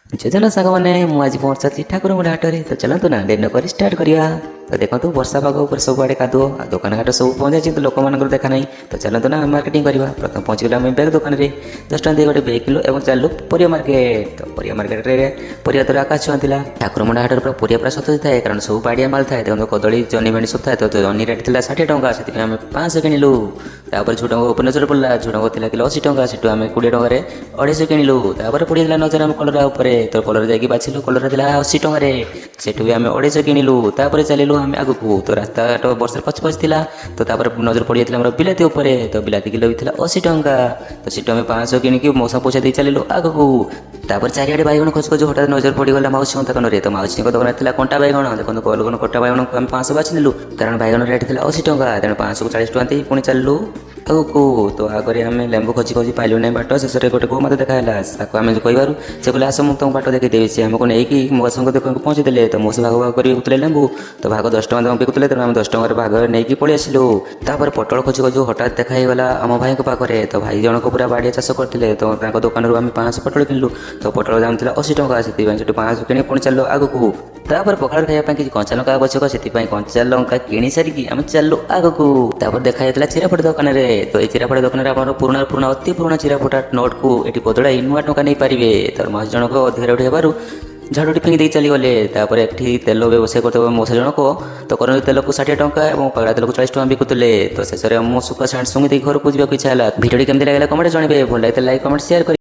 ଯୋଜନା ସାଙ୍ଗମାନେ ମୁଁ ଆଜି ପହଞ୍ଚିଛି ଠାକୁରଙ୍କ ହାଟରେ ତ ଚାଲନ୍ତୁ ନା ଡେରି ନକରି ଷ୍ଟାର୍ଟ କରିବା। ତ ଦେଖନ୍ତୁ ବର୍ଷା ପାଗ ଉପରେ ସବୁଆଡ଼େ କାଦୁଅ ଆଉ ଦୋକାନ ଘାଟ ସବୁ ପହଞ୍ଚାଇଛି କିନ୍ତୁ ଲୋକମାନଙ୍କର ଦେଖା ନାହିଁ। ତ ଚାଲନ୍ତୁ ନା ମାର୍କେଟିଂ କରିବା। ପ୍ରଥମେ ପହଞ୍ଚିଗଲୁ ଆମେ ବ୍ୟାଗ୍ ଦୋକାନରେ 10 ଟଙ୍କା ଦେଇ ଗୋଟେ ବ୍ୟାଗ୍ କିଲୋ ଏବଂ ଚାଲିଲୁ ପରିବା ମାର୍କେଟ। ତ ପରିବା ମାର୍କେଟରେ ପରିବା ଦର ଆକାଶ ଛୁଆଁ ଥିଲା। ଠାକୁରଙ୍କ ହାଟରେ ପୁରା ପରିବା ପୁରା ସତେଜ ଥାଏ କାରଣ ସବୁ ବାଡ଼ିଆ ମାଲ ଥାଏ। ଦେଖନ୍ତୁ କଦଳୀ ଜହ୍ନି ଭେଣ୍ଡି ସବୁ ଥାଏ। ତ ଜହ୍ନି ରେଟ୍ ଥିଲା 60 ଟଙ୍କା, ସେଥିପାଇଁ ଆମେ 500 କିଣିଲୁ। ତାପରେ ଝୁଡ଼ଙ୍ଗ ଉପରେ ନଜର ପଡ଼ିଲା, ଝୁଡ଼ଙ୍ଗ ଥିଲା କିଲୋ 80 ଟଙ୍କା, ସେଠୁ ଆମେ 20 ଟଙ୍କାରେ 250 କିଣିଲୁ। ତାପରେ ପଡ଼ିଥିଲା ନଜର ଆମ କଲରା ଉପରେ, ତ କଲରା ଯାଇକି ବାଛିଲୁ, କଲରା ଥିଲା 80 ଟଙ୍କାରେ, ସେଠୁ ବି ଆମେ 250 କିଣିଲୁ। ତାପରେ ଚାଲିଲୁ ଆମେ ଆଗକୁ, ତ ରାସ୍ତାଘାଟ ବର୍ଷାରେ ପଚ ପଚ ଥିଲା। ତ ତାପରେ ନଜର ପଡ଼ିଯାଇଥିଲା ଆମର ବିଲାତି ଉପରେ, ତ ବିଲାତି କିଲୋ ବି ଥିଲା 80 ଟଙ୍କା। ତ ସେଠୁ ଆମେ 500 କିଣିକି ମଉସା ପଇସା ଦେଇ ଚାଲିଲୁ ଆଗକୁ। ତାପରେ ଚାରିଆଡ଼େ ବାଇଗଣ ଖୋଜ ଖୋଜ ହଠାତ୍ ନଜର ପଡ଼ିଗଲା ମାଉସୀଙ୍କ ଦୋକାନରେ। ତ ମାଉସୀଙ୍କ ଦୋକାନରେ ଥିଲା କଣ୍ଟା ବାଇଗଣ। ଦେଖନ୍ତୁ ଗୋଲ ଗୋଲ କଣ୍ଟା ବାଇଗଣକୁ ଆମେ 500 ବାଛି ନେଲୁ କାରଣ ବାଇଗଣ ରେଟ୍ ଥିଲା 80 ଟଙ୍କା। ତେଣୁ 500କୁ 40 ଟଙ୍କା ଦେଇ ପୁଣି ଚାଲିଲୁ ଆଗକୁ। ତ ଆଗରେ ଆମେ ଲେମ୍ବୁ ଖୋଜି ଖୋଜି ପାଇଲୁ ନାହିଁ ବାଟ। ଶେଷରେ ଗୋଟେ ଗୋ ମୋତେ ଦେଖାହେଲା, ତାକୁ ଆମେ କହିବାରୁ ସେ କହିଲେ ଆସ ମୁଁ ତମକୁ ବାଟ ଦେଖେଇଦେବି। ସେ ଆମକୁ ନେଇକି ମଉସାଙ୍କ ଦୋକାନକୁ ପହଞ୍ଚିଦେଲେ। ତ ମଉସା ଭାଗ ଭାଗ କରି ବିକୁଥିଲେ ଲେମ୍ବୁ, ତ ଭାଗ 10 ଟଙ୍କା ଦେବାକୁ ବିକୁଥିଲେ, ତେଣୁ ଆମେ 10 ଟଙ୍କାର ଭାଗ ନେଇକି ପଳେଇ ଆସିଲୁ। ତାପରେ ପୋଟଳ ଖୋଜି ଖୋଜି ହଠାତ୍ ଦେଖା ହେଇଗଲା ଆମ ଭାଇଙ୍କ ପାଖରେ। ତ ଭାଇ ଜଣକ ପୁରା ବାଡ଼ିଆ ଚାଷ କରିଥିଲେ, ତ ତାଙ୍କ ଦୋକାନରୁ ଆମେ 500 ପୋଟଳ କିଣିଲୁ। ତ ପୋଟଳ ଦାମ ଥିଲା 80 ଟଙ୍କା, ସେଥିପାଇଁ ସେଠୁ 500 କିଣି ପୁଣି ଚାଲିଲୁ ଆଗକୁ। ତାପରେ ପଖାଳ ଖାଇବା ପାଇଁ କିଛି କଞ୍ଚା ଲଙ୍କା ଆବଶ୍ୟକ, ସେଥିପାଇଁ କଞ୍ଚା ଲଙ୍କା କିଣି ସାରିକି ଆମେ ଚାଲିଲୁ ଆଗକୁ। ତାପରେ ଦେଖା ଯାଇଥିଲା ଚିରାଫଟା ଦୋକାନରେ। ତ এই ଚିରାଫଟା ଦୋକାନରେ ଆମର ପୁରୁଣା ଅତି ପୁରୁଣା ଚିରାଫଟା ନୋଟକୁ ଏଠି ବଦଳାଇ ନୂଆ ଟଙ୍କା ନେଇପାରିବେ। ତାର ମାସ ଜଣକ ଅଧିକ ରେଟ୍ ହେବାରୁ ଝାଡ଼ୁଟି ଫିଙ୍ଗି ଦେଇ ଚାଲିଗଲେ। ତାପରେ ଏଠି ତେଲ ବ୍ୟବସାୟ କରୁଥିବା ମଉସା ଜଣକ ତ କରନ୍ତି ତେଲକୁ 60 ଟଙ୍କା ଏବଂ ପାଗଳା ତେଲକୁ 40 ଟଙ୍କା ବିକୁଥିଲେ। ତ ଶେଷରେ ମୁଁ ସୁଖ ସାଣ୍ଟ ଶୁଙ୍ଗି ଦେଇ ଘରକୁ ଯିବାକୁ ଇଚ୍ଛା ହେଲା। ଭିଡ଼ିଓଟି କେମିତି ଲାଗିଲା କମେଣ୍ଟ ଜଣାଇବେ। ଭଲ ଲାଗିଲେ ଲାଇକ୍ କମେଣ୍ଟ ସେୟାର କରିବେ।